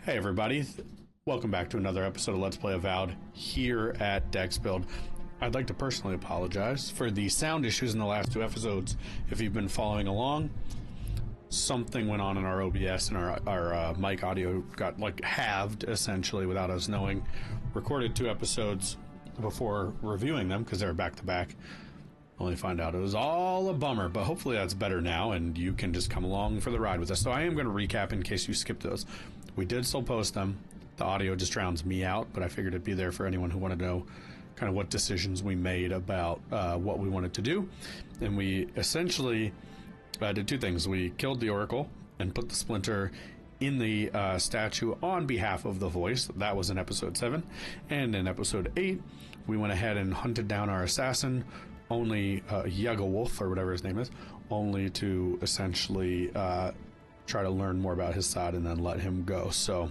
Hey everybody, welcome back to another episode of Let's Play Avowed here at Dexbuild. I'd like to personally apologize for the sound issues in the last two episodes. If you've been following along, something went on in our OBS and our mic audio got like halved essentially without us knowing. Recorded two episodes before reviewing them because they were back to back. Only find out it was all a bummer, but hopefully that's better now and you can just come along for the ride with us. So I am going to recap in case you skipped those. We did still post them. The audio just drowns me out, but I figured it'd be there for anyone who wanted to know kind of what decisions we made about what we wanted to do. And we essentially did two things. We killed the Oracle and put the Splinter in the statue on behalf of the voice. That was in episode 7. And in episode 8, we went ahead and hunted down our assassin, only Yaga Wolf, or whatever his name is, only to essentially try to learn more about his side and then let him go. So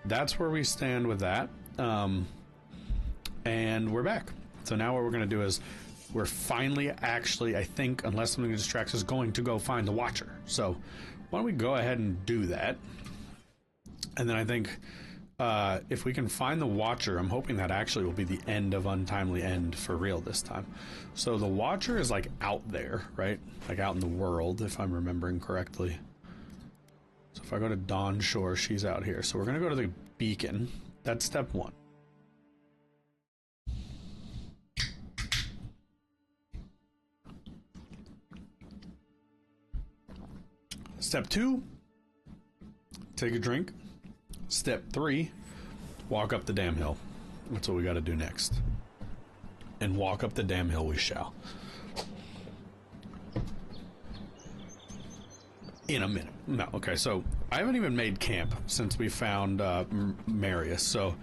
that's where we stand with that. And we're back. So now what we're going to do is we're finally actually, I think, unless something distracts us, going to go find the Watcher. So why don't we go ahead and do that? And then I think if we can find the Watcher, I'm hoping that actually will be the end of Untimely End for real this time. So the Watcher is like out there, right? Like out in the world, if I'm remembering correctly. So if I go to Dawn Shore, she's out here. So we're going to go to the beacon. That's step 1. Step 2, take a drink. Step 3, walk up the damn hill. That's what we got to do next. And walk up the damn hill we shall. In a minute. No, okay, so I haven't even made camp since we found Marius, so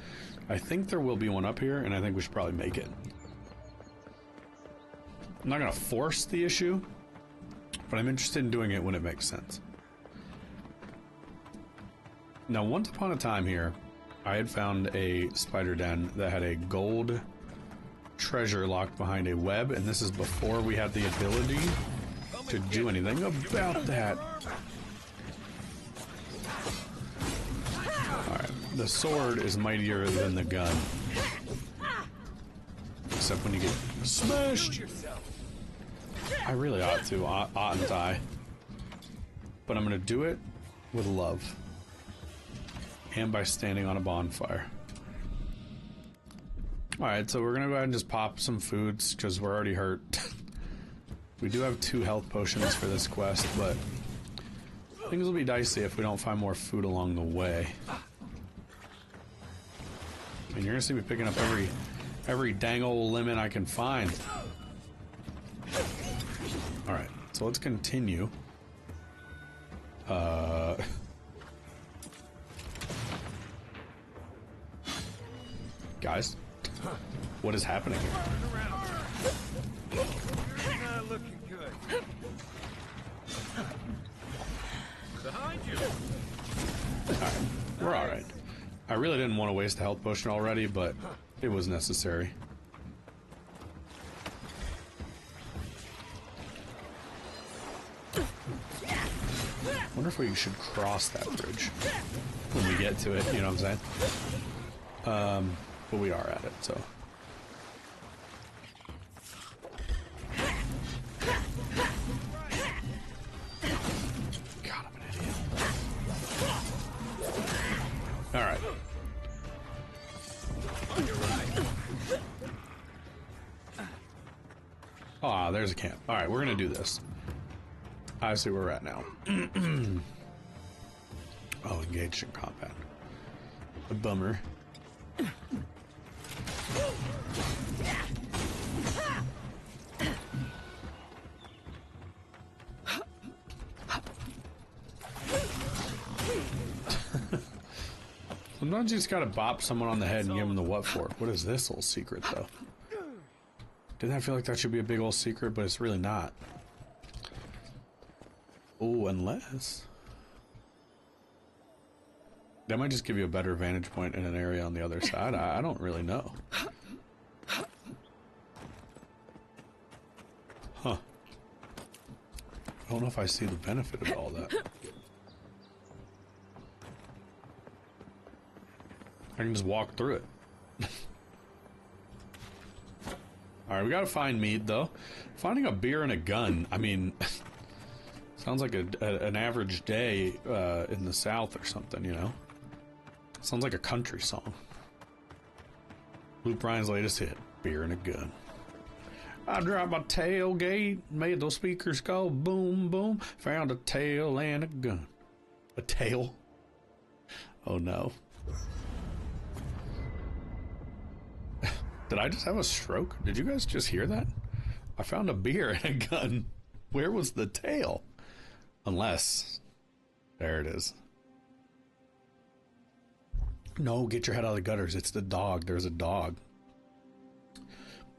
I think there will be one up here, and I think we should probably make it. I'm not going to force the issue, but I'm interested in doing it when it makes sense. Now, once upon a time here, I had found a spider den that had a gold treasure locked behind a web, and this is before we had the ability to do anything about that. Alright, the sword is mightier than the gun. Except when you get smashed. I really ought to, oughtn't I? But I'm gonna do it with love. And by standing on a bonfire. Alright, so we're gonna go ahead and just pop some foods, because we're already hurt. We do have 2 health potions for this quest, but things will be dicey if we don't find more food along the way. And you're gonna see me picking up every dang old lemon I can find. Alright, so let's continue. Guys, what is happening here? Not looking good. Behind you. Alright, we're alright. I really didn't want to waste a health potion already, but it was necessary. Wonder if we should cross that bridge when we get to it, you know what I'm saying? But we are at it, so. God, I'm an idiot. Alright. Ah, there's a camp. Alright, we're gonna do this. I see where we're at now. Oh, engaged in combat. A bummer. Sometimes you just gotta bop someone on the head and give them the what for. What is this little secret, though? Didn't I feel like that should be a big old secret, but it's really not. Oh, unless... That might just give you a better vantage point in an area on the other side. I don't really know. Huh. I don't know if I see the benefit of all that. I can just walk through it. Alright, we gotta find meat, though. Finding a beer and a gun, I mean... sounds like an average day in the South or something, you know? Sounds like a country song. Luke Bryan's latest hit, beer and a gun. I dropped my tailgate, made those speakers go boom, boom. Found a tail and a gun. A tail? Oh no. Did I just have a stroke? Did you guys just hear that? I found a beer and a gun. Where was the tail? Unless... there it is. No, get your head out of the gutters. It's the dog. There's a dog.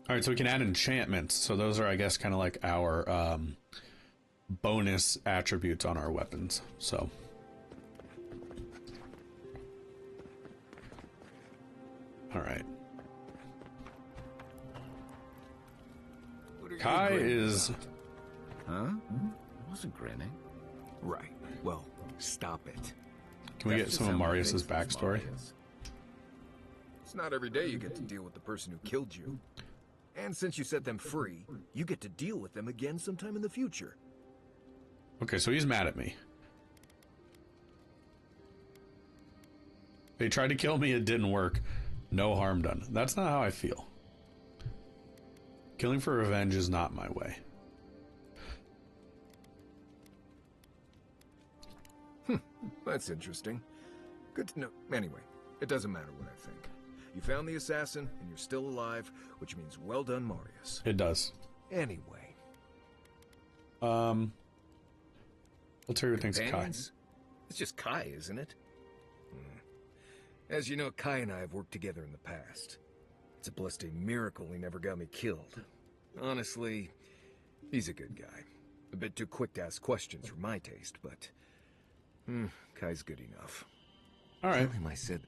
Alright, so we can add enchantments. So those are, I guess, kind of like our bonus attributes on our weapons. So... alright. Kai is... huh? I wasn't grinning. Right. Well, stop it. Can we get some of Marius's backstory? It's not every day you get to deal with the person who killed you. And since you set them free, you get to deal with them again sometime in the future. Okay, so he's mad at me. They tried to kill me, it didn't work. No harm done. That's not how I feel. Killing for revenge is not my way. That's interesting. Good to know. Anyway, it doesn't matter what I think. You found the assassin, and you're still alive, which means well done, Marius. It does. Anyway. Let's hear who thinks Kai. Companions? It's just Kai, isn't it? As you know, Kai and I have worked together in the past. It's a blessed miracle he never got me killed. Honestly, he's a good guy. A bit too quick to ask questions for my taste, but... Kai's good enough. Alright. Tell him I said...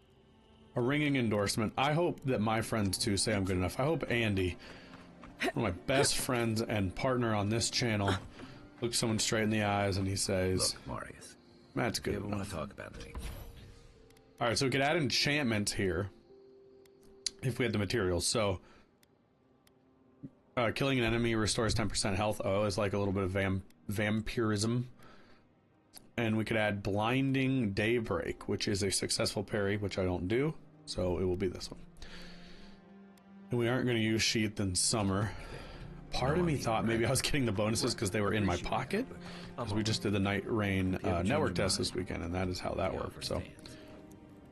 a ringing endorsement. I hope that my friends too say I'm good enough. I hope Andy, one of my best friends and partner on this channel, looks someone straight in the eyes and he says, Look, Marius, Matt's good you ever want enough. to talk about me? Alright, so we could add enchantments here if we had the materials. So killing an enemy restores 10% health. Oh, it's like a little bit of vampirism. And we could add blinding daybreak, which is a successful parry, which I don't do, so it will be this one. And we aren't going to use sheath in summer. Part of me thought maybe I was getting the bonuses because they were in my pocket, because we just did the Night Rain network test this weekend, and that is how that worked. So,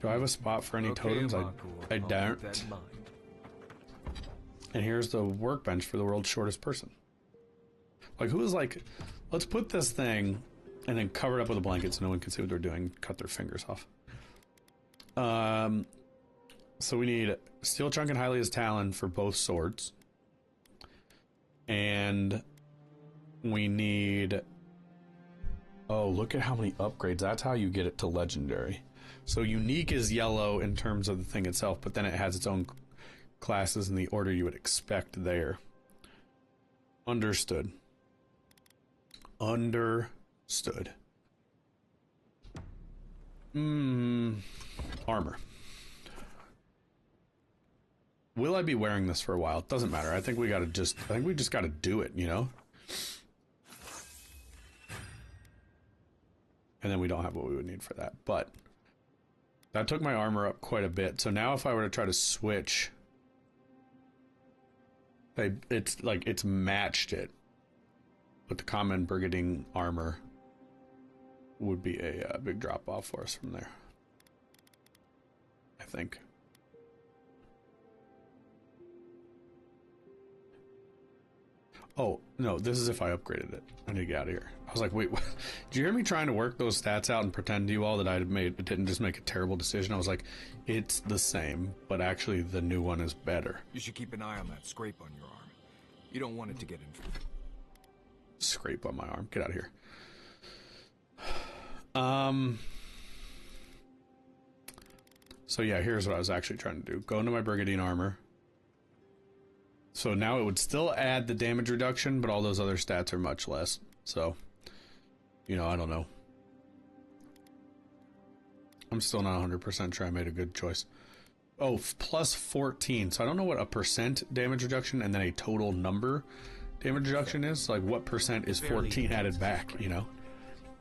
do I have a spot for any totems? I don't. And here's the workbench for the world's shortest person. Like, who is like, let's put this thing and then cover it up with a blanket so no one can see what they're doing, cut their fingers off. So we need Steel Trunk and Hylia's Talon for both swords. And we need... oh, look at how many upgrades. That's how you get it to legendary. So unique is yellow in terms of the thing itself, but then it has its own classes in the order you would expect there. Understood. Understood. Armor. Will I be wearing this for a while? It doesn't matter. I think we just gotta do it, you know? And then we don't have what we would need for that. But that took my armor up quite a bit. So now if I were to try to switch, it's like it's matched it. But the common brigading armor would be a big drop off for us from there, I think. Oh, no, this is if I upgraded it. I need to get out of here. I was like, wait, what? Did you hear me trying to work those stats out and pretend to you all that I didn't just make a terrible decision? I was like, it's the same, but actually the new one is better. You should keep an eye on that scrape on your arm. You don't want it to get infected. Scrape on my arm. Get out of here. So yeah, here's what I was actually trying to do. Go into my Brigandine armor. So now it would still add the damage reduction, but all those other stats are much less. So, you know, I don't know. I'm still not 100% sure I made a good choice. Oh, plus 14. So I don't know what a percent damage reduction and then a total number damage reduction is. Like, what percent is 14 added back, you know?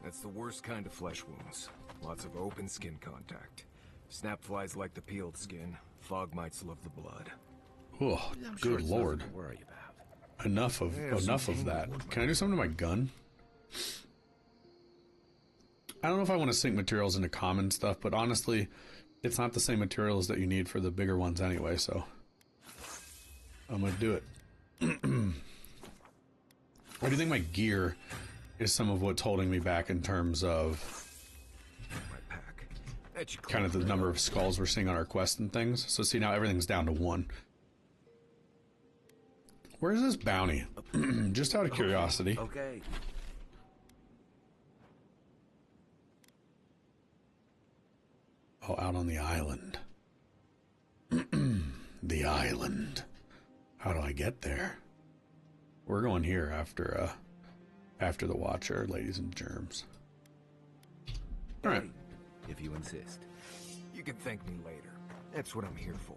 That's the worst kind of flesh wounds. Lots of open skin contact. Snap flies like the peeled skin. Fog mites love the blood. Oh, good lord. Worry about. Enough of that. Can I do something to my gun? I don't know if I want to sink materials into common stuff, but honestly, it's not the same materials that you need for the bigger ones anyway, so I'm gonna do it. What do you think my gear is some of what's holding me back in terms of My pack. kind of the number of skulls we're seeing on our quest and things? So see, now everything's down to 1. Where's this bounty? Just out of curiosity. Okay. Oh, out on the island. The island. How do I get there? We're going here after the Watcher, ladies and germs. All right. If you insist. You can thank me later. That's what I'm here for.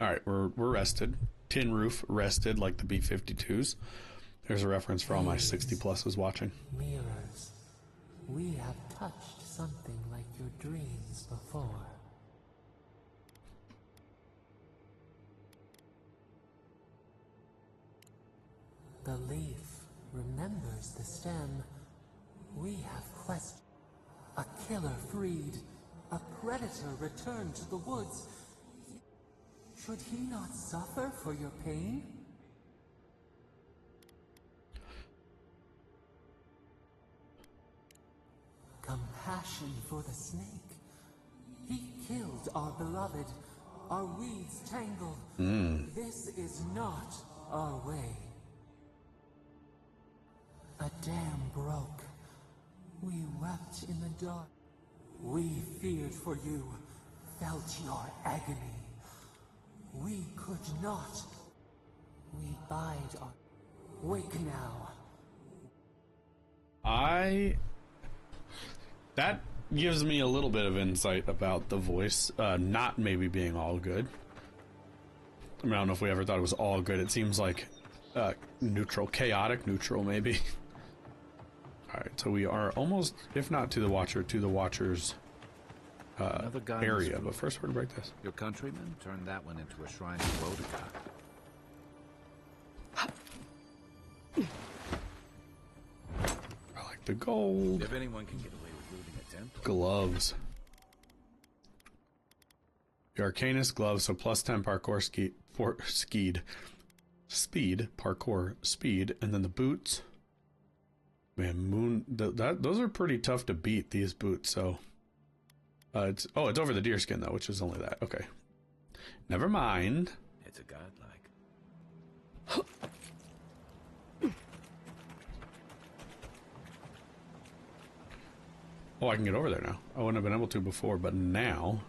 All right, we're rested. Tin roof rested like the B-52s. There's a reference for all my 60 pluses watching. Mirrors, we have touched something like your dreams before. The leaf remembers the stem. We have questioned. A killer freed. A predator returned to the woods. Should he not suffer for your pain? Compassion for the snake. He killed our beloved. Our weeds tangled. This is not our way. A dam broke. We wept in the dark. We feared for you, felt your agony. We could not. We bide our... Wake now. That gives me a little bit of insight about the voice not maybe being all good. I mean, I don't know if we ever thought it was all good. It seems like neutral, chaotic neutral maybe. Alright, so we are almost, if not to the Watcher's area, but first we're gonna break this. Your countrymen turned that one into a shrine to Bodica. I like the gold. If anyone can get away with looting a temple. Gloves. The Arcanist gloves, so plus 10 parkour speed, parkour speed, and then the boots. Man, those are pretty tough to beat, these boots, so it's over the deer skin though, which is only that. Okay. Never mind. It's a godlike. Oh, I can get over there now. I wouldn't have been able to before, but now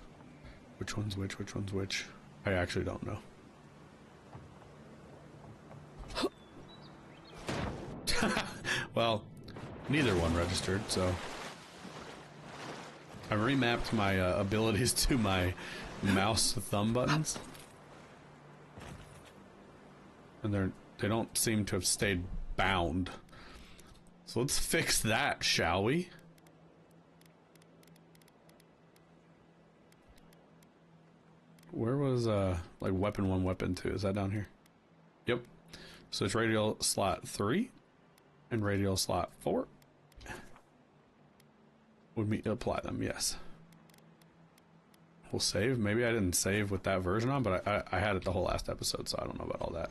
which one's which? I actually don't know. Well, neither one registered, so I remapped my abilities to my mouse thumb buttons, and they don't seem to have stayed bound. So let's fix that, shall we? Where was like weapon 1, weapon 2? Is that down here? Yep. So it's radial slot 3 and radial slot 4. Would we apply them? Yes. We'll save. Maybe I didn't save with that version on, but I had it the whole last episode, so I don't know about all that.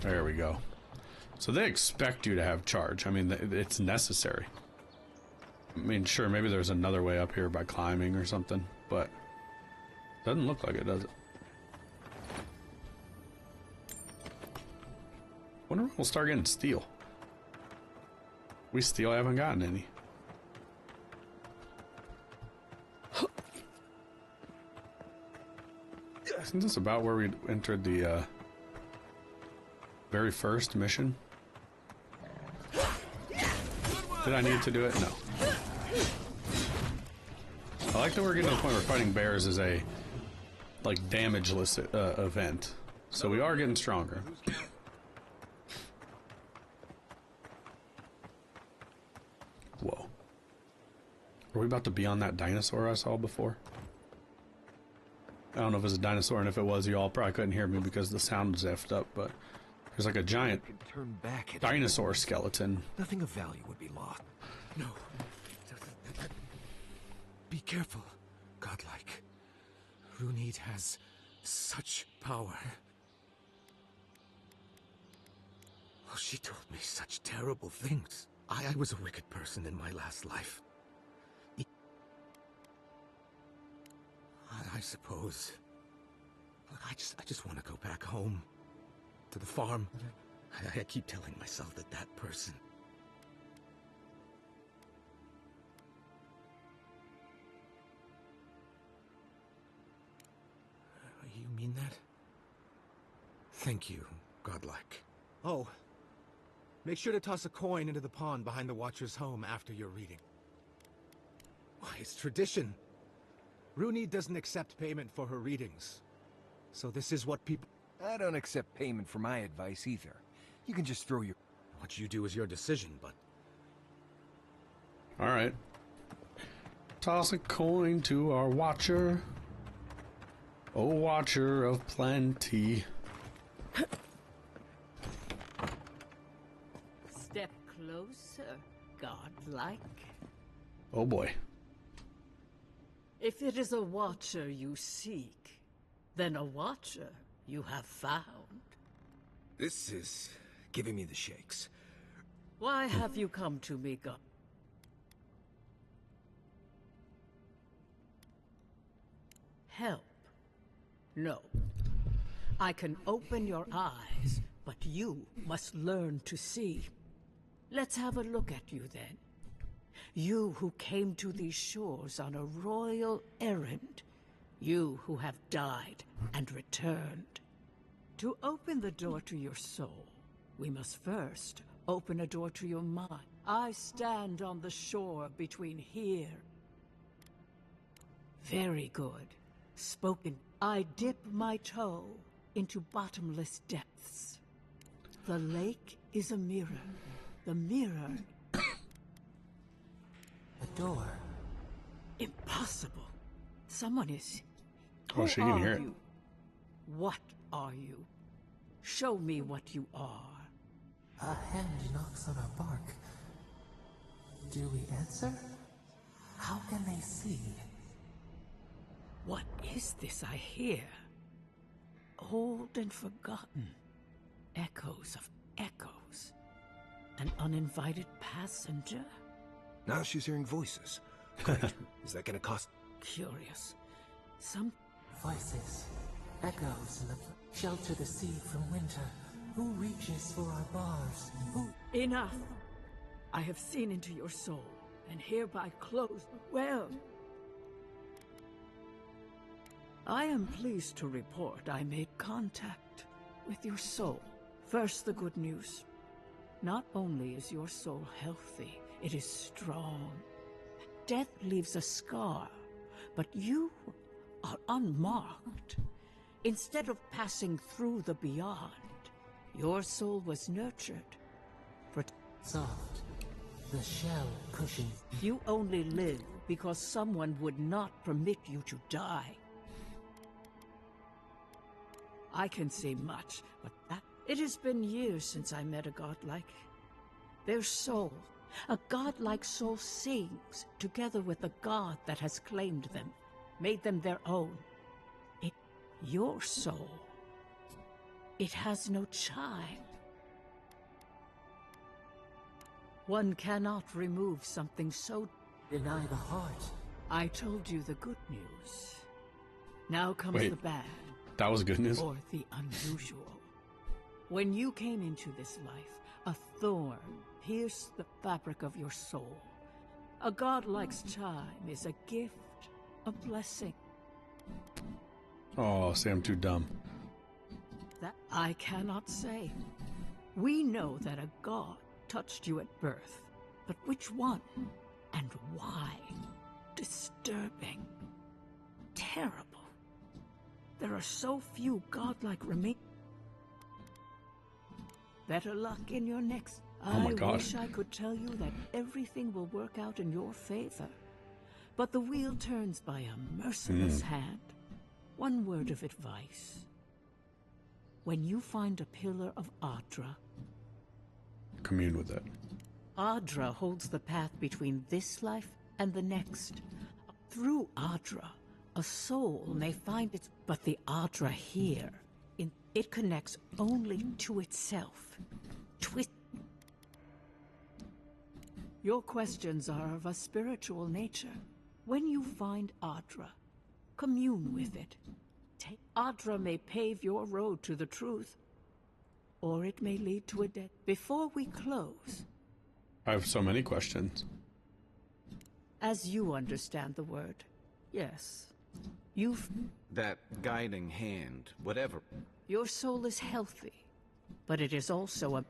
There we go. So they expect you to have charge. I mean, it's necessary. I mean, sure, maybe there's another way up here by climbing or something, but doesn't look like it, does it? Wonder when we'll start getting steel. We still haven't gotten any. Isn't this about where we entered the very first mission? Did I need to do it? No. I like that we're getting to the point where fighting bears is a, like, damageless event. So we are getting stronger. Whoa. Are we about to be on that dinosaur I saw before? I don't know if it was a dinosaur, and if it was, you all probably couldn't hear me because the sound was effed up, but there's like a giant Turn back at dinosaur skeleton. Nothing of value would be lost. No. Be careful, godlike. Runid has such power. Oh, she told me such terrible things. I was a wicked person in my last life. I suppose. I just want to go back home. To the farm. I keep telling myself that person. You mean that? Thank you, godlike. Oh, make sure to toss a coin into the pond behind the Watcher's home after your reading. Why, it's tradition. Runid doesn't accept payment for her readings. So this is what people... I don't accept payment for my advice either. You can just throw your... What you do is your decision, but... Alright. Toss a coin to our Watcher. Oh, Watcher of Plenty. Step closer, godlike. Oh boy. If it is a Watcher you seek, then a Watcher you have found. This is giving me the shakes. Why have you come to me, God? Help? No. I can open your eyes, but you must learn to see. Let's have a look at you then. You who came to these shores on a royal errand. You who have died and returned. To open the door to your soul, we must first open a door to your mind. I stand on the shore between here. Very good. Spoken. I dip my toe into bottomless depths. The lake is a mirror. The mirror... A door. Impossible. Someone is... Oh, she can hear it. You? What are you? Show me what you are. A hand knocks on our bark. Do we answer? How can they see? What is this I hear? Old and forgotten. Echoes of echoes. An uninvited passenger? Now she's hearing voices. Great. Is that gonna cost... Curious. Some... Voices. Echoes in the... Shelter the sea from winter. Who reaches for our bars? Who... Enough! I have seen into your soul, and hereby close... Well... I am pleased to report I made contact with your soul. First, the good news. Not only is your soul healthy, it is strong. Death leaves a scar, but you are unmarked. Instead of passing through the beyond, your soul was nurtured. Soft. The shell cushion. You only live because someone would not permit you to die. I can say much, but that... It has been years since I met a godlike. Their soul, a godlike soul sings together with the god that has claimed them, made them their own. Your soul, it has no child. One cannot remove something so... Deny the heart. I told you the good news. Now comes Wait. the bad. That was good news. Or the unusual. When you came into this life, a thorn pierced the fabric of your soul. A godlike's chime is a gift, a blessing. Oh, see, I'm too dumb. That I cannot say. We know that a god touched you at birth, But which one? And why? Disturbing. Terrible. There are so few godlike remain. Better luck in your next. Oh my God. I wish I could tell you that everything will work out in your favor. But the wheel turns by a merciless hand. One word of advice. When you find a pillar of Adra, Commune with it. Adra holds the path between this life and the next. Through Adra, a soul may find its... But the Adra here, it connects only to itself. Your questions are of a spiritual nature. When you find Adra, commune with it. Adra may pave your road to the truth, or it may lead to a death. Before we close... I have so many questions. As you understand the word, yes. That guiding hand, whatever. Your soul is healthy, but it is also a...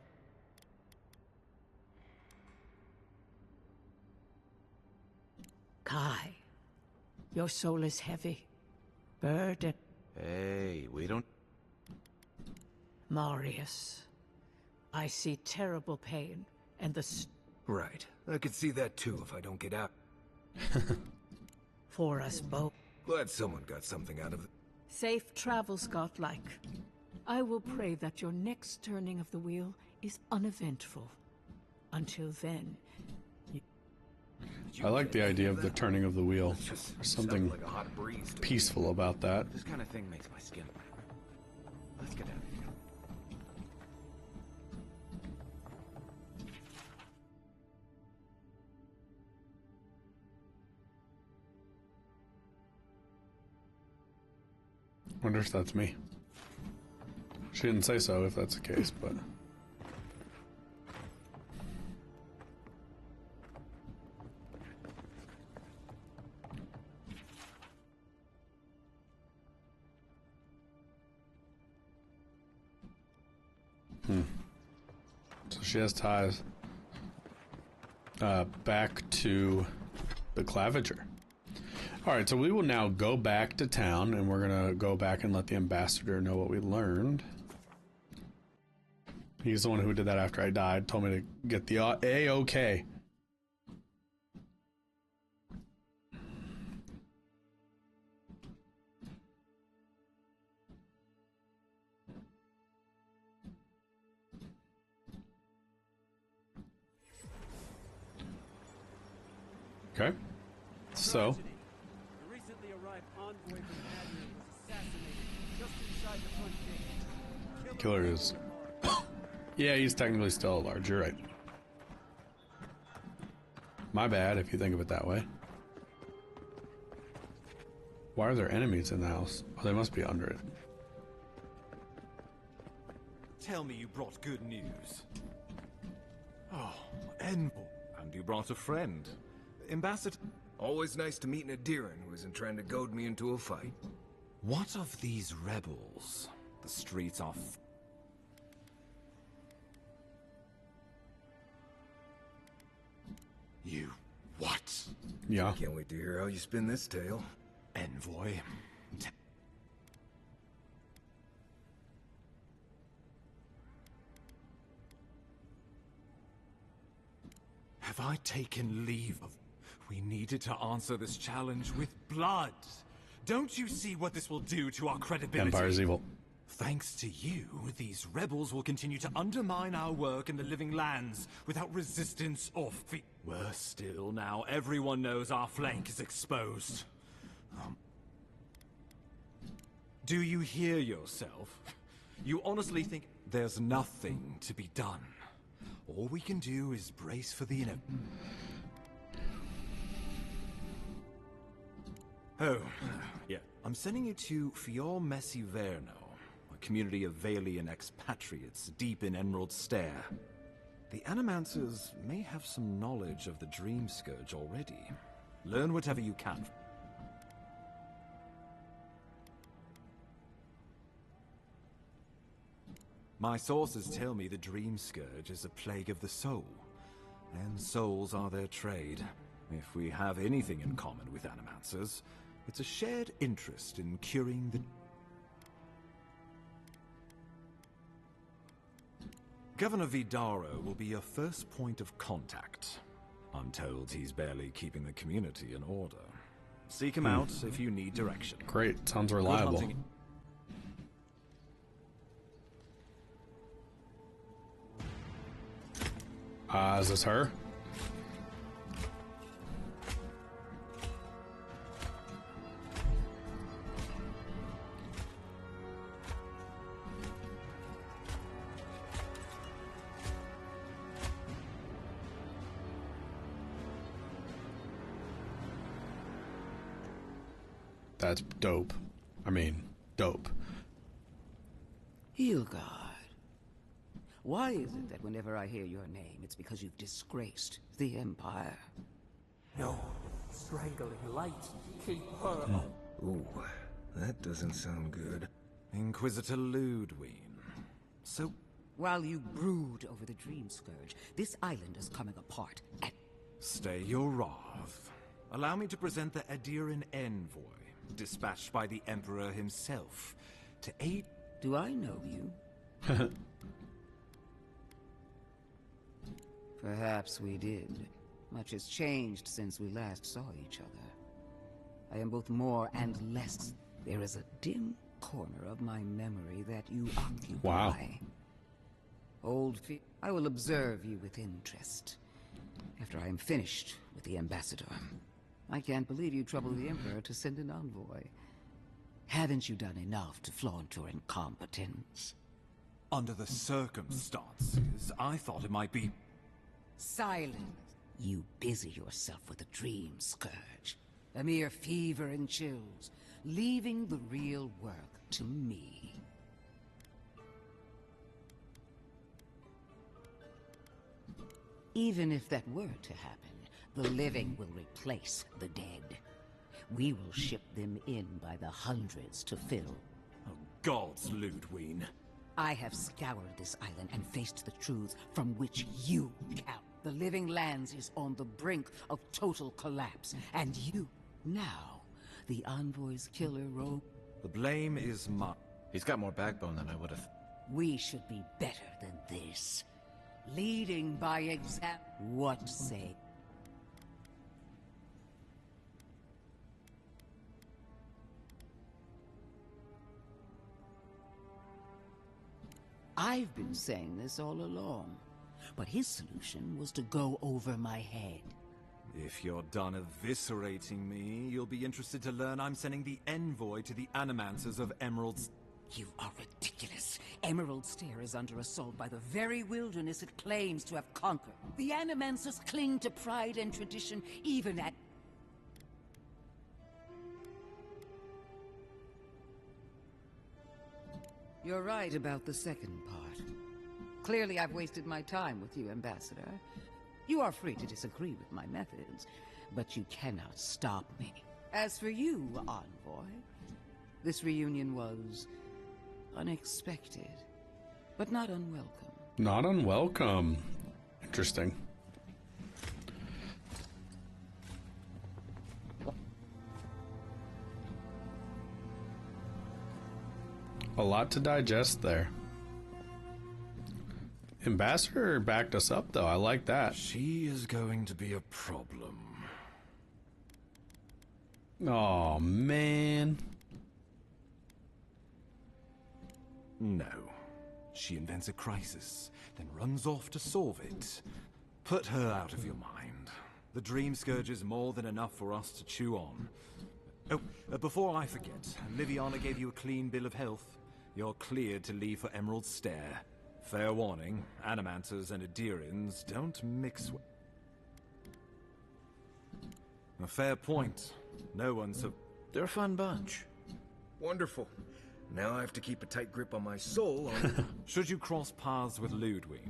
Kai, your soul is heavy, burdened. Hey, we don't... Marius, I see terrible pain, and the... Right. I could see that too if I don't get out. For us both. Glad someone got something out of it. Safe travels, godlike. I will pray that your next turning of the wheel is uneventful. Until then... I like the idea of the turning of the wheel. There's something Like a hot breeze. peaceful about that. This kind of thing makes my skin wet. Let's get out of here. Wonder if that's me. She didn't say so if that's the case, but... So she has ties back to the Claviger. Alright, so we will now go back to town, and we're gonna go back and let the ambassador know what we learned. He's the one who did that after I died, told me to get the A-OK. Okay. So... The recently arrived envoy from Adrian was assassinated just inside the front gate. Killer is... Yeah, he's technically still a large, you're right. My bad, if you think of it that way. Why are there enemies in the house? Oh, they must be under it. Tell me you brought good news. Oh, envoy. And you brought a friend. Ambassador... Always nice to meet an Adiran who isn't trying to goad me into a fight. What of these rebels? The streets are... You... what? Yeah. Can't wait to hear how you spin this tale. Envoy... Have I taken leave of... We needed to answer this challenge with blood. Don't you see what this will do to our credibility? Empire's evil. Thanks to you, these rebels will continue to undermine our work in the Living Lands without resistance or fear. Worse still, now everyone knows our flank is exposed. Do you hear yourself? You honestly think there's nothing to be done? All we can do is brace for the inevitable. Oh, yeah. I'm sending you to Fior Messiverno, a community of Valian expatriates deep in Emerald Stair. The Animancers may have some knowledge of the Dream Scourge already. Learn whatever you can. My sources tell me the Dream Scourge is a plague of the soul. and souls are their trade. If we have anything in common with animancers, it's a shared interest in curing the... Governor Vidaro will be your first point of contact. I'm told he's barely keeping the community in order. Seek him out if you need direction. Great, sounds reliable. Is this her? That's dope. I mean, dope. Heelguard. Why is it that whenever I hear your name, it's because you've disgraced the Empire? No, strangling light. Keep her. Ooh, that doesn't sound good. Inquisitor Ludwig. So, While you brood over the Dream Scourge, this island is coming apart, and... stay your wrath. Allow me to present the Adiran Envoy, dispatched by the Emperor himself, to aid... Do I know you? Perhaps we did. Much has changed since we last saw each other. I am both more and less. There is a dim corner of my memory that you occupy. Wow. I will observe you with interest. After I am finished with the ambassador. I can't believe you troubled the Emperor to send an envoy. Haven't you done enough to flaunt your incompetence? Under the circumstances, I thought it might be... Silence. You busy yourself with the Dream Scourge. A mere fever and chills, leaving the real work to me. Even if that were to happen, the living will replace the dead. We will ship them in by the hundreds to fill. Oh, gods, Ludwig. I have scoured this island and faced the truths from which you count. The Living Lands is on the brink of total collapse, and you, now, the Envoy's killer rogue... The blame is mine. He's got more backbone than I would have. We should be better than this. Leading by example. What say? I've been saying this all along, but his solution was to go over my head. If you're done eviscerating me, you'll be interested to learn I'm sending the envoy to the Animancers of Emerald's... You are ridiculous. Emerald Stair is under assault by the very wilderness it claims to have conquered. The Animancers cling to pride and tradition, even at... You're right about the second part. Clearly I've wasted my time with you, Ambassador. You are free to disagree with my methods, but you cannot stop me. As for you, Envoy, this reunion was unexpected, but not unwelcome. Not unwelcome. Interesting. A lot to digest there. Ambassador backed us up, though. I like that. She is going to be a problem. Oh, man. No. She invents a crisis, then runs off to solve it. Put her out of your mind. The Dream Scourge is more than enough for us to chew on. Oh, before I forget, Liviana gave you a clean bill of health. You're cleared to leave for Emerald Stair. Fair warning, Animancers and Adirans don't mix with... A fair point. No one's a... They're a fun bunch. Wonderful. Now I have to keep a tight grip on my soul on... Should you cross paths with Ludwig?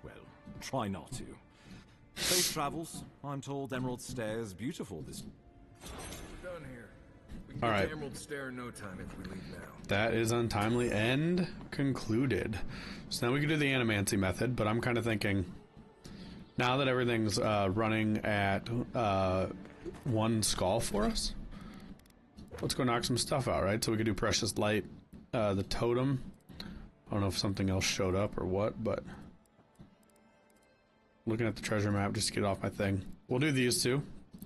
Well, try not to. Safe travels. I'm told Emerald Stair is beautiful this... We're done here. We can All get right. to Emerald Stair in no time if we leave now. That is untimely and concluded. So now we can do the animancy method, but I'm kind of thinking Now that everything's running at one skull for us, let's go knock some stuff out, right? So we could do Precious Light, the totem. I don't know if something else showed up or what, but looking at the treasure map just to get off my thing. We'll do these two,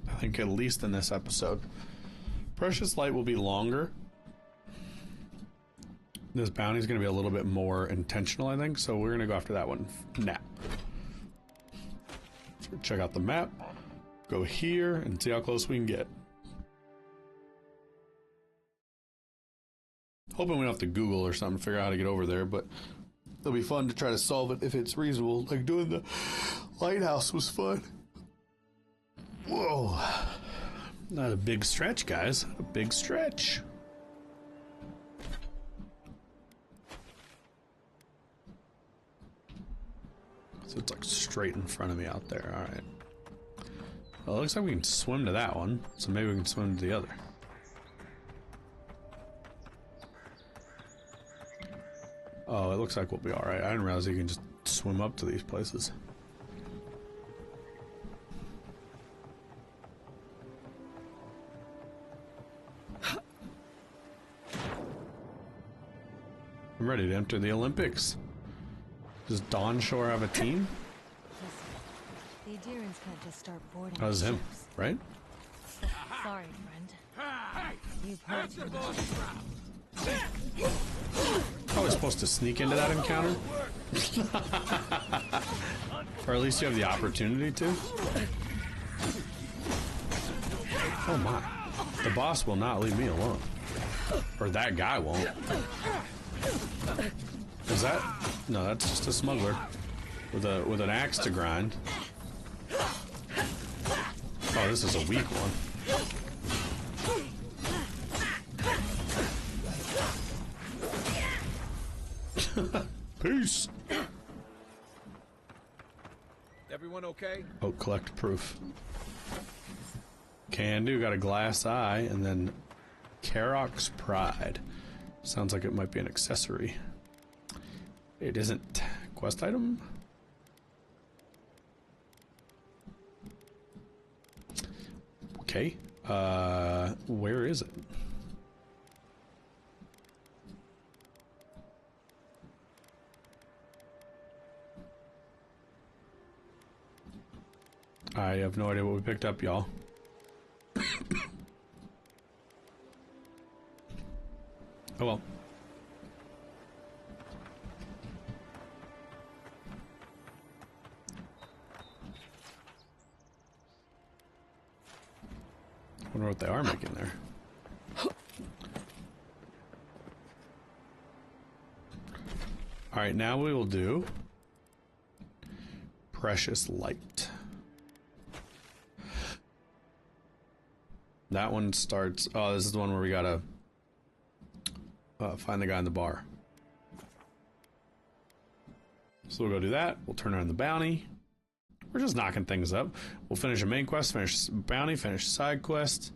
I think, at least in this episode. Precious Light will be longer. This bounty is going to be a little bit more intentional, I think, so we're going to go after that one now. So check out the map, go here, and see how close we can get. Hoping we don't have to Google or something to figure out how to get over there, but it'll be fun to try to solve it if it's reasonable. Like doing the lighthouse was fun. Whoa. Not a big stretch, guys. A big stretch. So it's like straight in front of me out there. Alright. Well, it looks like we can swim to that one, so maybe we can swim to the other. Oh, it looks like we'll be alright. I didn't realize you can just swim up to these places. I'm ready to enter the Olympics. Does Dawn Shore have a team? The Adherents can't just start boarding. That was him, right? Sorry, friend. You've heard too much. Probably supposed to sneak into that encounter. Or at least you have the opportunity to. Oh my. The boss will not leave me alone. Or that guy won't. Is that? No, that's just a smuggler with an axe to grind. Oh, this is a weak one. Peace. Everyone okay? Oh, collect proof. Can do. Got a glass eye, and then Karok's Pride. Sounds like it might be an accessory. It isn't. Quest item? Okay. Where is it? I have no idea what we picked up, y'all. Oh well. I wonder what they are making there. Alright, now we will do Precious Light. That one starts... Oh, this is the one where we gotta find the guy in the bar. So we'll go do that. We'll turn on the bounty. We're just knocking things up. We'll finish a main quest, finish bounty, finish side quest.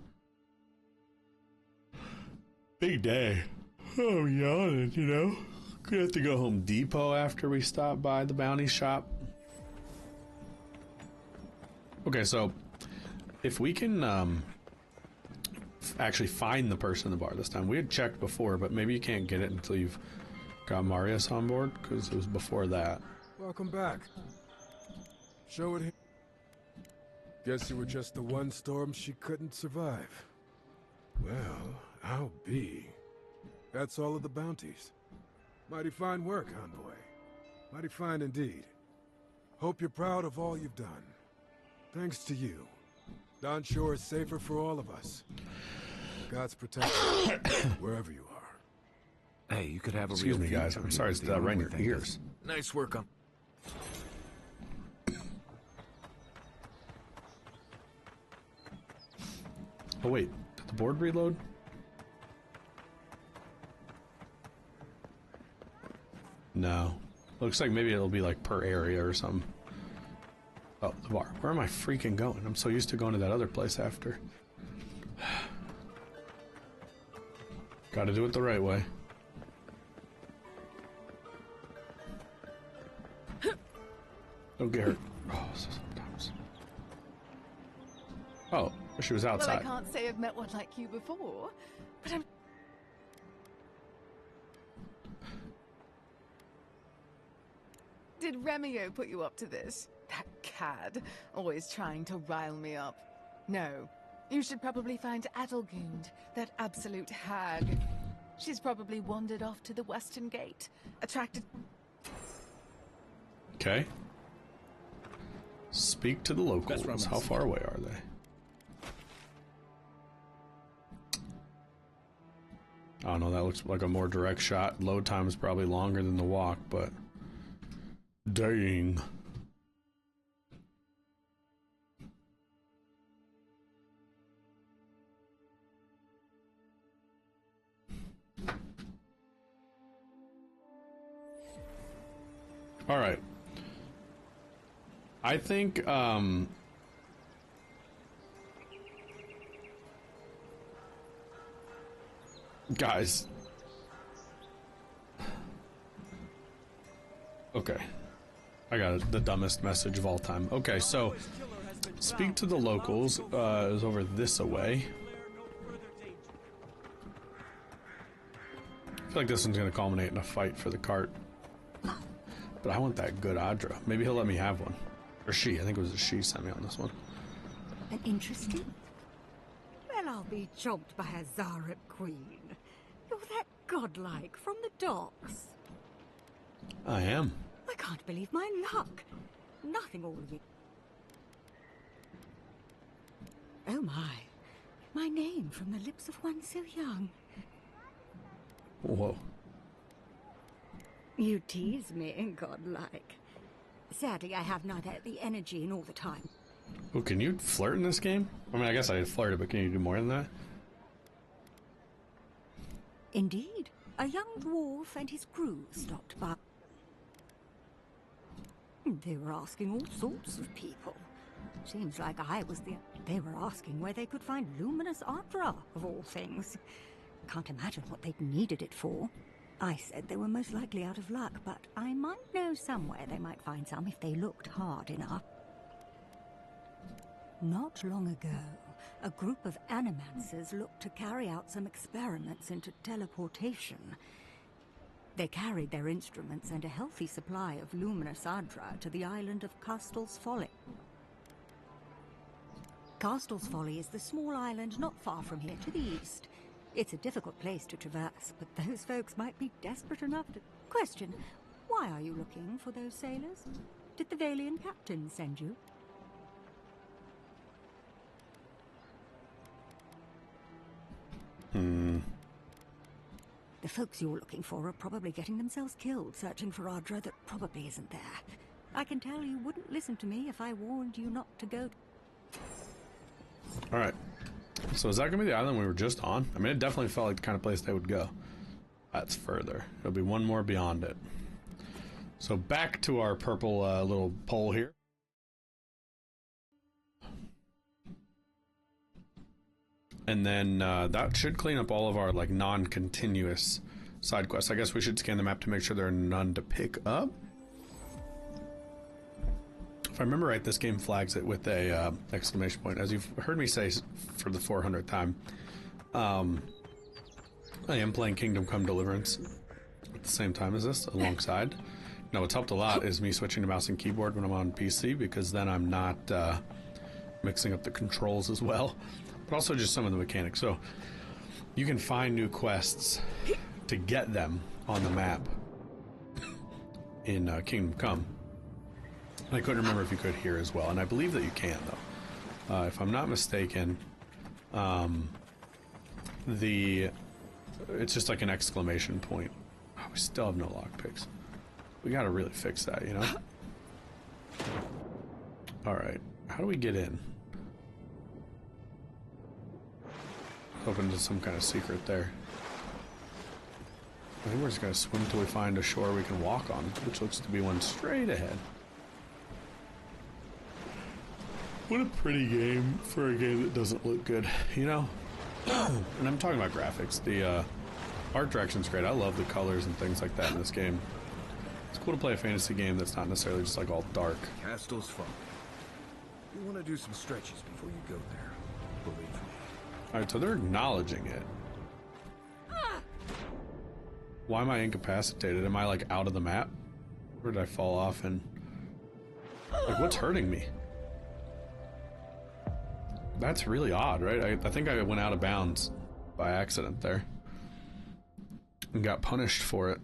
Big day. Oh, I'm yawning, you know? Gonna have to go Home Depot after we stop by the bounty shop. Okay, so if we can actually find the person in the bar this time. We had checked before, but maybe you can't get it until you've got Marius on board, because it was before that. Welcome back. Show it here. Guess you were just the one storm she couldn't survive. Well, I'll be. That's all of the bounties. Mighty fine work, Envoy. Mighty fine indeed. Hope you're proud of all you've done. Thanks to you, Dawn Shore is safer for all of us. God's protection, wherever you are. Hey, you could have a Excuse real me, guys. I'm sorry it's right in your ears. Nice work on... Oh wait, did the board reload? No. Looks like maybe it'll be like per area or something. Oh, the bar. Where am I freaking going? I'm so used to going to that other place after. Gotta do it the right way. Don't get hurt. Oh, Oh, she was outside. Well, I can't say I've met one like you before, but I'm... Did Remio put you up to this? That cad, always trying to rile me up. No, you should probably find Adelgund, that absolute hag. She's probably wandered off to the Western Gate, attracted... Okay. Speak to the locals. How far away are they? Oh no, that looks like a more direct shot. Load time is probably longer than the walk, but... Dang. All right. I think, guys. Okay. I got the dumbest message of all time. Okay, so speak to the locals is over this away. I feel like this one's going to culminate in a fight for the cart. But I want that good Adra. Maybe he'll let me have one. Or she. I think it was a she sent me on this one. An interesting? Well, I'll be chomped by a Zarep queen. You're that godlike from the docks. I am. I can't believe my luck. Nothing all of it. Oh my. My name from the lips of one so young. Whoa. You tease me, godlike. Sadly, I have neither the energy nor the time. Oh, can you flirt in this game? I mean, I guess I flirted, but can you do more than that? Indeed. A young dwarf and his crew stopped by. They were asking all sorts of people. Seems like I was the... They were asking where they could find luminous Adra, of all things. Can't imagine what they'd needed it for. I said they were most likely out of luck, but I might know somewhere they might find some if they looked hard enough. Not long ago, a group of animancers looked to carry out some experiments into teleportation. They carried their instruments and a healthy supply of luminous Adra to the island of Castel's Folly. Castel's Folly is the small island not far from here to the east. It's a difficult place to traverse, but those folks might be desperate enough to... Question, why are you looking for those sailors? Did the Valian captain send you? The folks you're looking for are probably getting themselves killed searching for Adra that probably isn't there. I can tell you wouldn't listen to me if I warned you not to go... Alright. So is that going to be the island we were just on? I mean, it definitely felt like the kind of place they would go. That's further. It'll be one more beyond it. So back to our purple little pole here. And then that should clean up all of our like non-continuous side quests. I guess we should scan the map to make sure there are none to pick up. If I remember right, this game flags it with a exclamation point. As you've heard me say for the 400th time, I am playing Kingdom Come Deliverance at the same time as this, alongside. Now, what's helped a lot is me switching to mouse and keyboard when I'm on PC, because then I'm not mixing up the controls as well, but also just some of the mechanics. So you can find new quests to get them on the map in Kingdom Come. I couldn't remember if you could here as well, and I believe that you can, though. If I'm not mistaken, it's just like an exclamation point. Oh, we still have no lockpicks. We gotta really fix that, you know? Alright, how do we get in? Hoping there's some kind of secret there. I think we're just gonna swim till we find a shore we can walk on, which looks to be one straight ahead. What a pretty game for a game that doesn't look good, you know? And I'm talking about graphics. The art direction's great. I love the colors and things like that in this game. It's cool to play a fantasy game that's not necessarily just like all dark. Castel's Folly. You want to do some stretches before you go there. believe me. Alright, so they're acknowledging it. Why am I incapacitated? Am I like out of the map? Where did I fall off and like what's hurting me? That's really odd, right? I think I went out of bounds by accident there and got punished for it.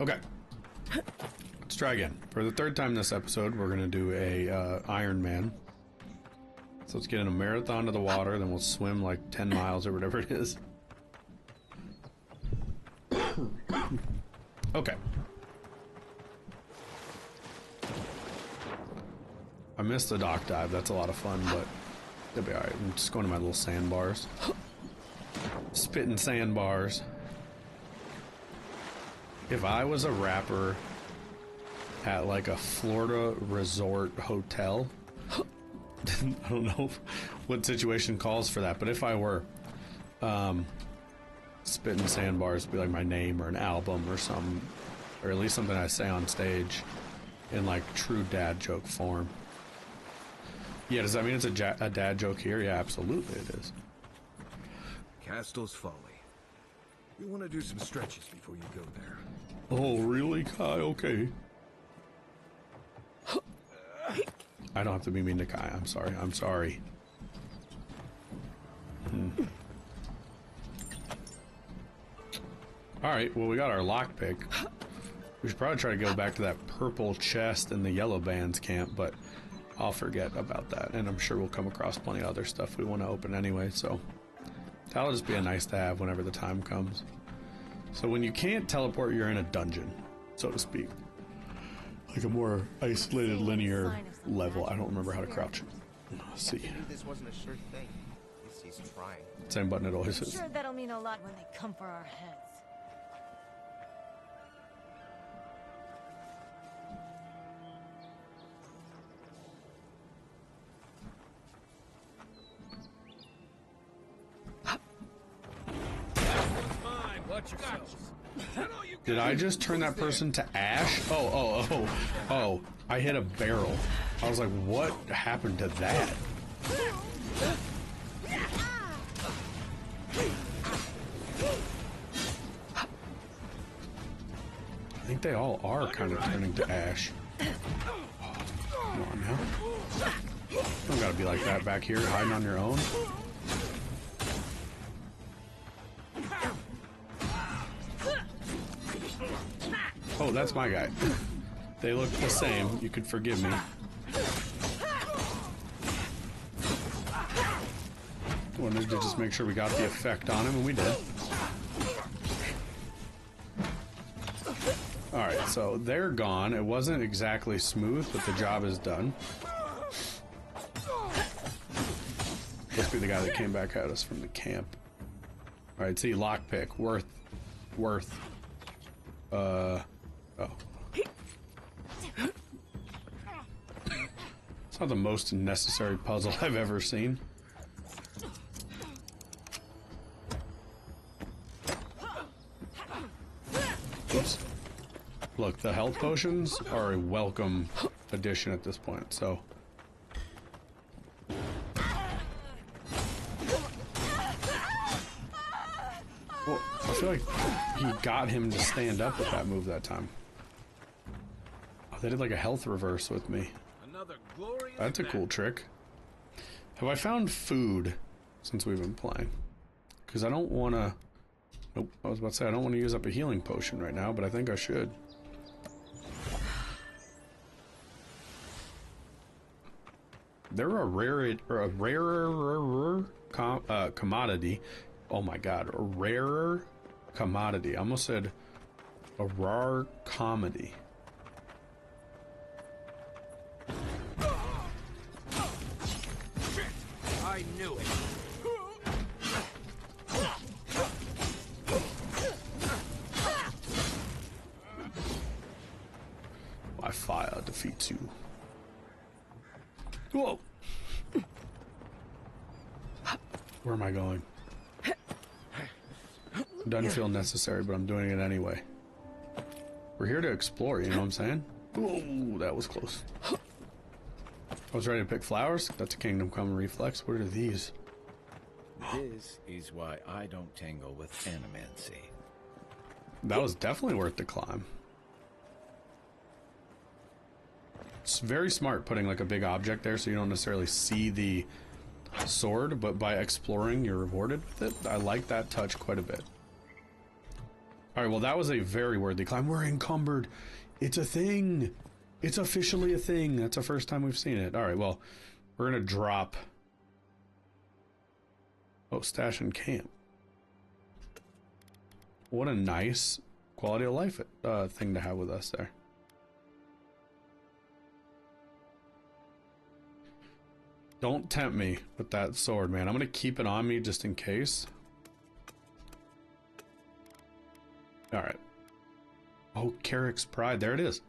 Okay, let's try again. For the third time this episode, we're gonna do a Iron Man. So let's get in a marathon to the water, then we'll swim like 10 miles or whatever it is. Okay. I missed the dock dive. That's a lot of fun, but it'll be alright. I'm just going to my little sandbars. Spitting sandbars. If I was a rapper at like a Florida resort hotel, I don't know what situation calls for that, but if I were, spitting sandbars would be like my name or an album or something, or at least something I say on stage in like true dad joke form. Yeah, does that mean it's a dad joke here? Yeah, absolutely it is. Castel's Folly. You want to do some stretches before you go there. Oh, really, Kai? Okay. I don't have to be mean to Kai. I'm sorry. I'm sorry. Alright, well, we got our lockpick. We should probably try to go back to that purple chest in the yellow band's camp, but I'll forget about that. And I'm sure we'll come across plenty of other stuff we want to open anyway, so that'll just be a nice to have whenever the time comes. So when you can't teleport, you're in a dungeon, so to speak. Like a more isolated linear level. I don't remember how to crouch. Let's see. This wasn't a sure thing. He's trying. Same button it always is. Sure, that'll mean a lot when they come for our heads. Did I just turn that person to ash? Oh, I hit a barrel. I was like, what happened to that? I think they all are kind of turning to ash. Come on now. You don't gotta be like that back here, hiding on your own. Oh, that's my guy. They look the same. You could forgive me. Wanted to just make sure we got the effect on him, and we did. Alright, so they're gone. It wasn't exactly smooth, but the job is done. Must be the guy that came back at us from the camp. Alright, see, lockpick. Worth. Oh. It's not the most necessary puzzle I've ever seen. Oops. Look, the health potions are a welcome addition at this point, so. Well, I feel like he got him to stand up with that move that time. Oh, they did like a health reverse with me. That's a cool trick. Have I found food since we've been playing? Because I don't want to... Nope, I was about to say I don't want to use up a healing potion right now, but I think I should. They're a rarer commodity. Oh my god, a rarer commodity. I almost said a rare comedy. I knew it. My fire defeats you. Whoa. Where am I going? Doesn't feel necessary, but I'm doing it anyway. We're here to explore, you know what I'm saying? Ooh, that was close. I was ready to pick flowers. That's a Kingdom Come reflex. What are these? This is why I don't tangle with animancy. That was definitely worth the climb. It's very smart putting like a big object there so you don't necessarily see the sword, but by exploring you're rewarded with it. I like that touch quite a bit. Alright, well that was a very worthy climb. We're encumbered. It's a thing. It's officially a thing. That's the first time we've seen it. Alright, well, we're gonna drop... Oh, stash and camp. What a nice quality of life thing to have with us there. Don't tempt me with that sword, man. I'm gonna keep it on me just in case. Alright. Oh, Carrick's Pride. There it is.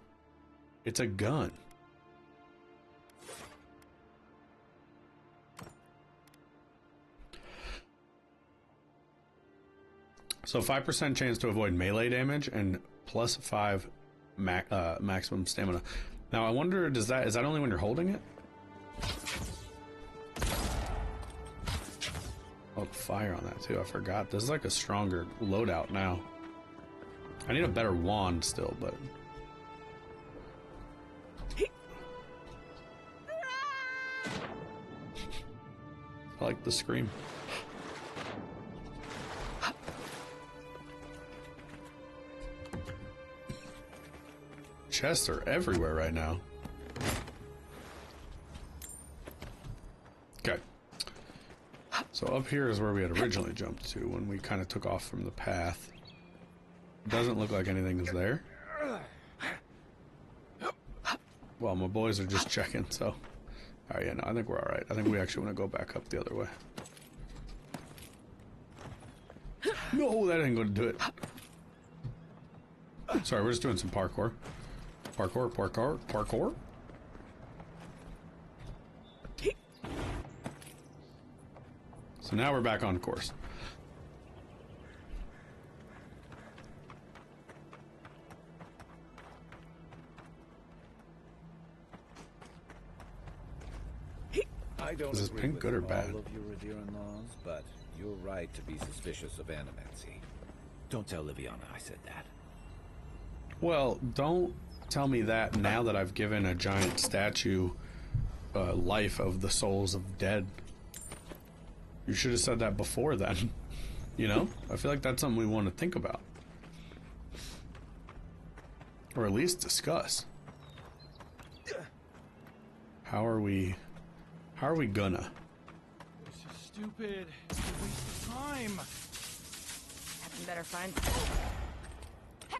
It's a gun. So 5% chance to avoid melee damage and plus 5 maximum stamina. Now I wonder, is that only when you're holding it? Oh, fire on that too. I forgot. This is like a stronger loadout now. I need a better wand still, but... I like the scream. Chests are everywhere right now. Okay. So up here is where we had originally jumped to when we kind of took off from the path. Doesn't look like anything is there. Well, my boys are just checking, so... Alright, yeah, no, I think we're alright. I think we actually want to go back up the other way. No, that ain't going to do it. Sorry, we're just doing some parkour. Parkour, parkour, parkour. So now we're back on course. I don't Is this agree pink with good or all bad? of your Radiran laws, but you're right to be suspicious of animancy. Don't tell Liviana I said that. Well, don't tell me that now that I've given a giant statue life of the souls of dead. You should have said that before then. You know? I feel like that's something we want to think about. Or at least discuss. How are we gonna? This is stupid. It's a waste of time. Captain better find...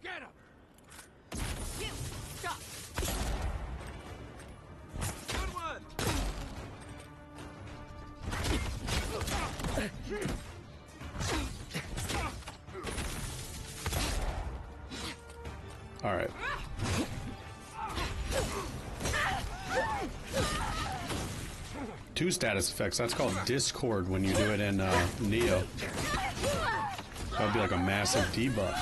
Get him! You! Stop! Good one! All right. Two status effects. That's called Discord when you do it in Neo. That would be like a massive debuff.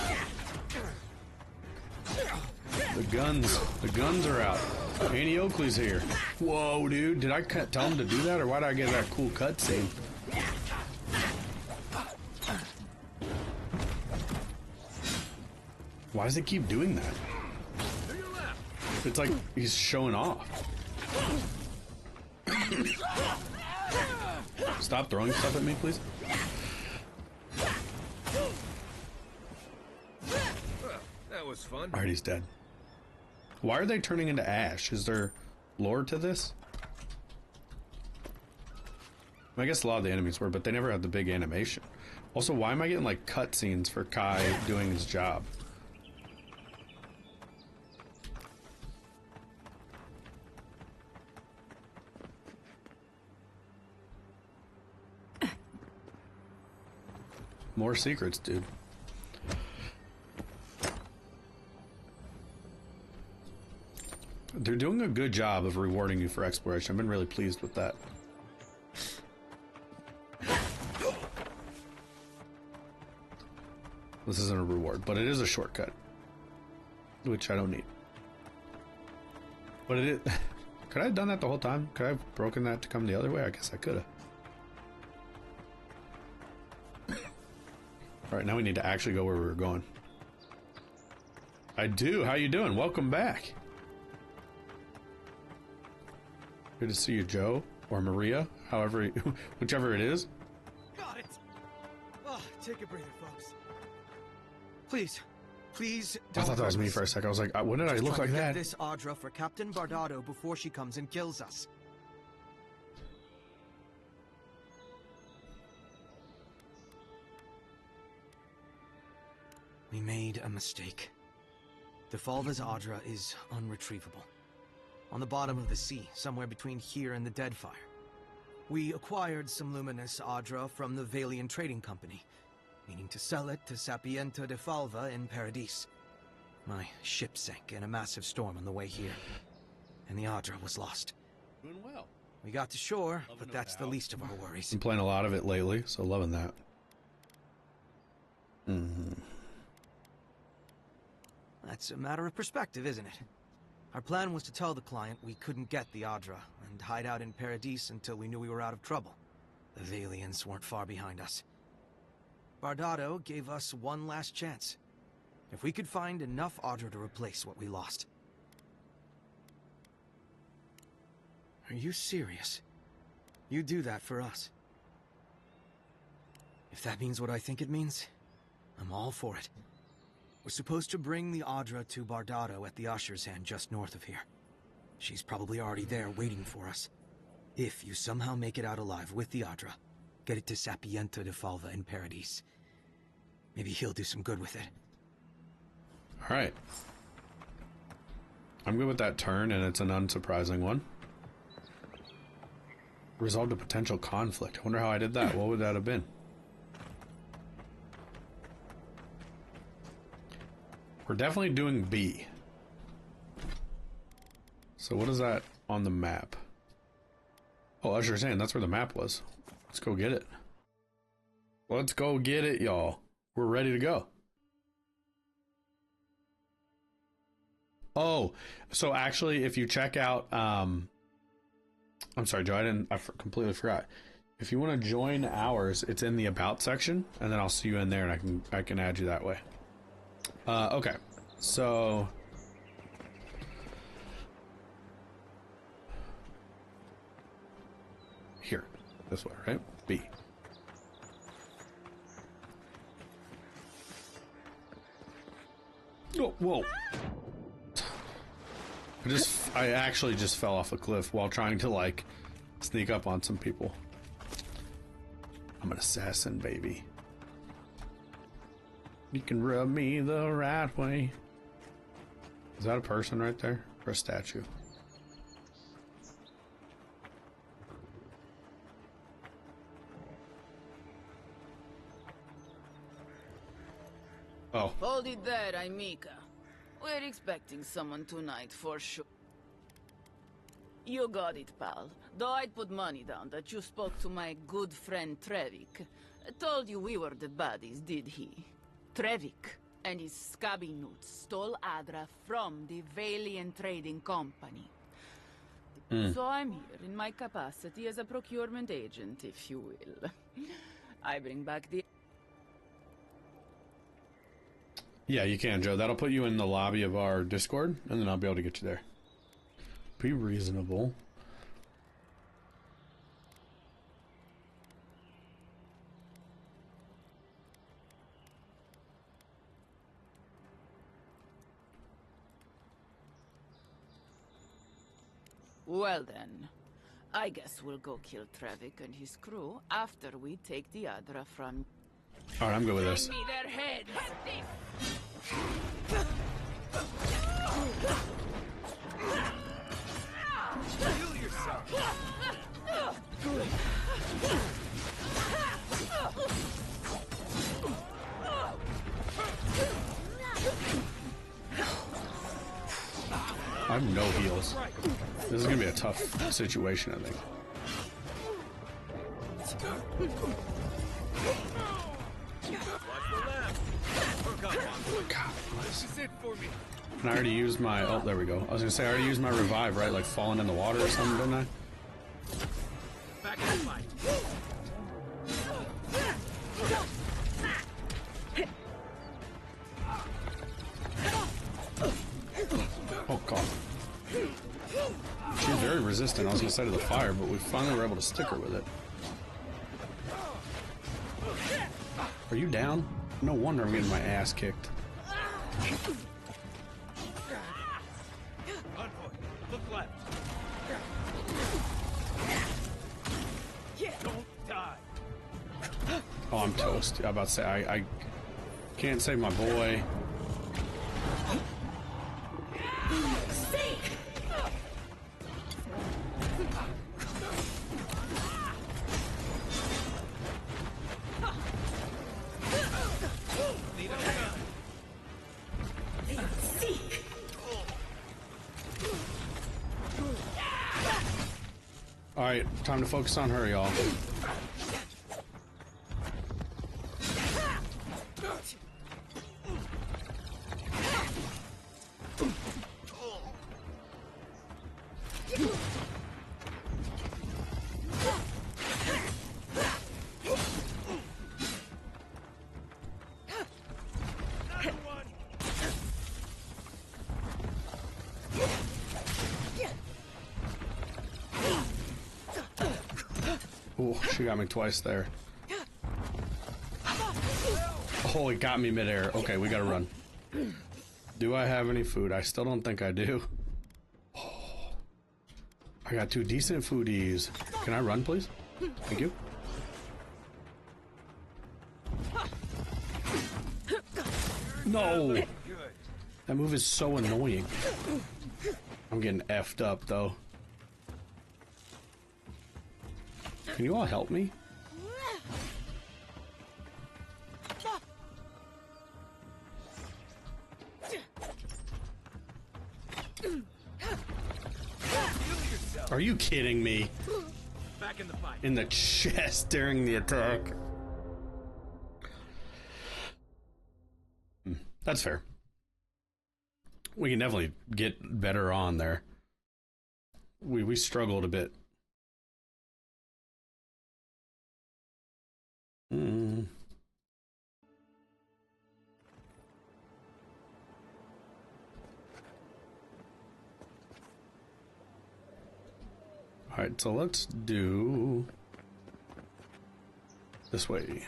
The guns are out. Annie Oakley's here. Whoa, dude. Did I tell him to do that, or why did I get that cool cutscene? Why does it keep doing that? It's like he's showing off. Stop throwing stuff at me, please. That was fun. Alright, he's dead. Why are they turning into ash? Is there lore to this? I guess a lot of the enemies were, but they never had the big animation. Also, why am I getting like cutscenes for Kai doing his job? More secrets, dude. They're doing a good job of rewarding you for exploration. I've been really pleased with that. This isn't a reward, but it is a shortcut, which I don't need. But it is... Could I have done that the whole time? Could I have broken that to come the other way? I guess I could have. Alright, now we need to actually go where we were going. I do. How you doing? Welcome back. Good to see you, Joe. Or Maria. However, whichever it is. Got it! Oh, take a breather, folks. Please. Please don't. I thought that was me for a second. I was like, when did I look like that? Get this Audra for Captain Bardado before she comes and kills us. We made a mistake. Defalva's Audra is unretrievable. On the bottom of the sea, somewhere between here and the Deadfire. We acquired some luminous Audra from the Valian Trading Company, meaning to sell it to Sapienta Defalva in Paradis. My ship sank in a massive storm on the way here, and the Audra was lost. Doing well. We got to shore, but that's the least of our worries. I'm playing a lot of it lately, so loving that. That's a matter of perspective, isn't it? Our plan was to tell the client we couldn't get the Audra and hide out in Paradis until we knew we were out of trouble. The Valians weren't far behind us. Bardado gave us one last chance. If we could find enough Audra to replace what we lost. Are you serious? You do that for us? If that means what I think it means, I'm all for it. We're supposed to bring the Audra to Bardado at the Usher's Hand just north of here. She's probably already there waiting for us. If you somehow make it out alive with the Audra, get it to Sapienta Defalva in Paradis. Maybe he'll do some good with it. Alright. I'm good with that turn, and it's an unsurprising one. Resolved a potential conflict. I wonder how I did that. What would that have been? We're definitely doing B. So what is that on the map? Oh, Usher's Hand. That's where the map was. Let's go get it. Let's go get it, y'all. We're ready to go. Oh, so actually, if you check out, I'm sorry, Joe, I completely forgot. If you want to join ours, it's in the About section, and then I'll see you in there, and I can add you that way. Okay, so here, this way, right? B. Oh, whoa. I actually just fell off a cliff while trying to, like, sneak up on some people. I'm an assassin, baby. You can rub me the right way. Is that a person right there? Or a statue? Oh. Hold it there, Aimika. We're expecting someone tonight for sure. You got it, pal. Though I'd put money down that you spoke to my good friend Trevik. Told you we were the buddies, did he? Trevik and his scabby newts stole Audra from the Valian Trading Company. So I'm here in my capacity as a procurement agent, if you will. I bring back the... Yeah, you can, Joe. That'll put you in the lobby of our Discord, and then I'll be able to get you there. Be reasonable. Well then, I guess we'll go kill Trevik and his crew after we take the Audra from... Alright, I'm good with this. Bring me their heads! Kill yourself! I have no heals. This is gonna be a tough situation, I think. Watch the left. God bless. This is it for me. And I already used my... Oh, there we go. I was gonna say, I already used my revive, right? Like falling in the water or something, didn't I? Back in the fight. Oh, God. She's very resistant, I was gonna say, to the fire, but we finally were able to stick her with it. Are you down? No wonder I'm getting my ass kicked. Look left. Don't die. Oh, I'm toast. I'm about to say, I can't save my boy. Alright, time to focus on her, y'all. Oh, she got me twice there. Oh, it got me midair. Okay, we gotta run. Do I have any food? I still don't think I do. Oh, I got 2 decent foodies. Can I run, please? Thank you. No! That move is so annoying. I'm getting effed up, though. Can you all help me? Are you kidding me? Back in the fight. In the chest during the attack. That's fair. We can definitely get better on there. We struggled a bit. Alright, so let's do this way.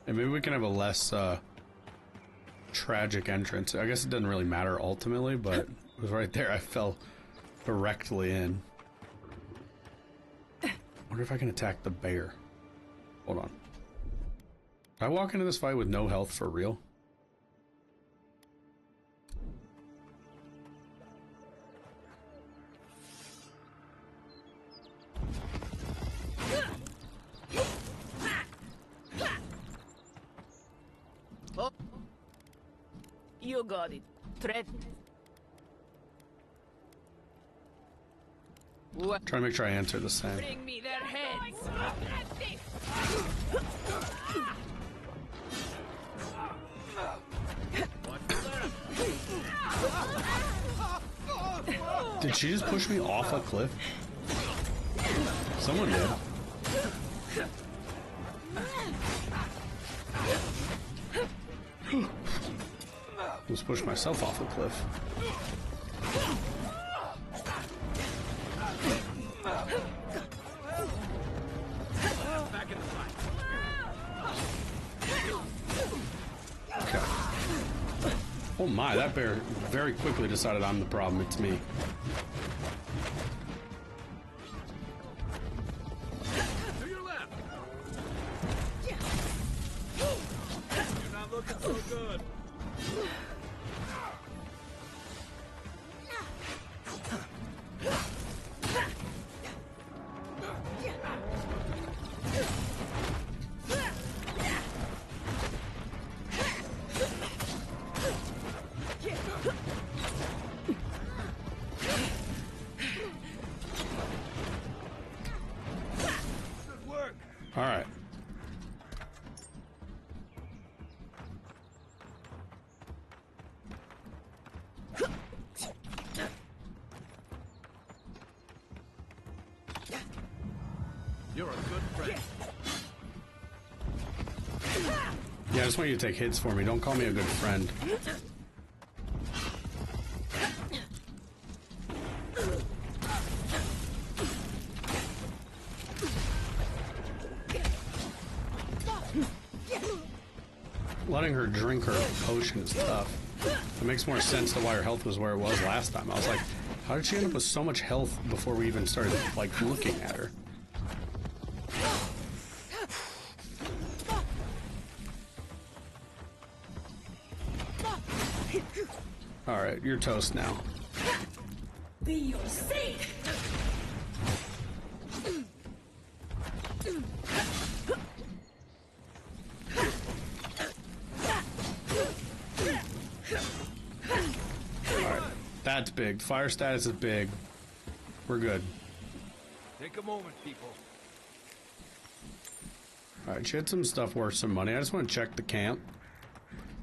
And maybe we can have a less tragic entrance. I guess it doesn't really matter ultimately, but it was right there. I fell directly in. I wonder if I can attack the bear. Hold on. Did I walk into this fight with no health for real? Oh. You got it. Trev. Trying to make sure I answer the same. Bring me their heads. Did she just push me off a cliff? Someone did. Just pushed myself off a cliff. Okay. Oh my, that bear very quickly decided I'm the problem. It's me. To your left. You're not looking so good. All right. You're a good friend. Yeah, I just want you to take hits for me. Don't call me a good friend. Letting her drink her potion is tough. It makes more sense to why her health was where it was last time. I was like, how did she end up with so much health before we even started, like, looking at her? Alright, you're toast now. Be your saint! Alright, that's big. Fire status is big. We're good. Take a moment, people. Alright, she had some stuff worth some money. I just want to check the camp.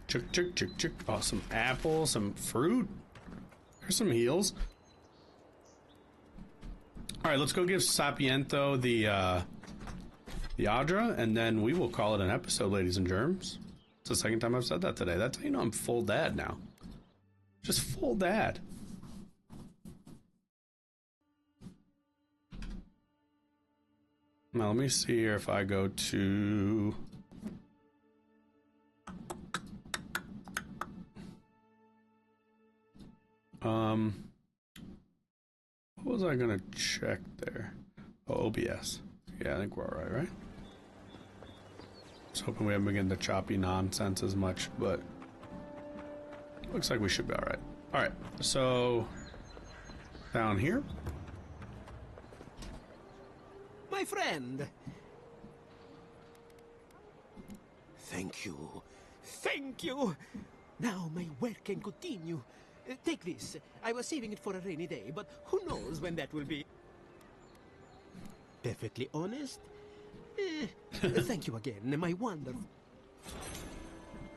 Check. Oh, some apples, some fruit. There's some heals. Alright, let's go give Sapiento the Adra, and then we will call it an episode, ladies and germs. It's the second time I've said that today. That's how you know I'm full dad now. Just full dad. Now let me see here if I go to... what was I gonna check there? Oh, OBS. Yeah, I think we're alright, right? I was hoping we haven't begun the choppy nonsense as much, but looks like we should be alright. Alright, so down here. My friend. Thank you. Thank you. Now my work can continue. Take this. I was saving it for a rainy day, but who knows when that will be. Perfectly honest? Thank you again, my wonderful.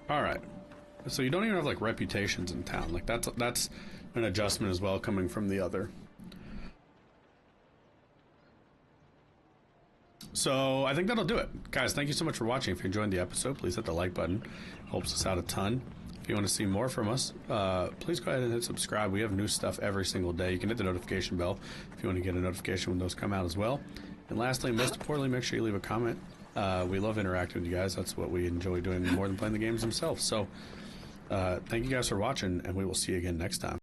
Alright. So you don't even have like reputations in town. Like that's an adjustment as well coming from the other. So I think that'll do it. Guys, thank you so much for watching. If you enjoyed the episode, please hit the like button. It helps us out a ton. If you want to see more from us, please go ahead and hit subscribe. We have new stuff every single day. You can hit the notification bell if you want to get a notification when those come out as well. And lastly, most importantly, make sure you leave a comment. We love interacting with you guys. That's what we enjoy doing more than playing the games themselves. So thank you guys for watching, and we will see you again next time.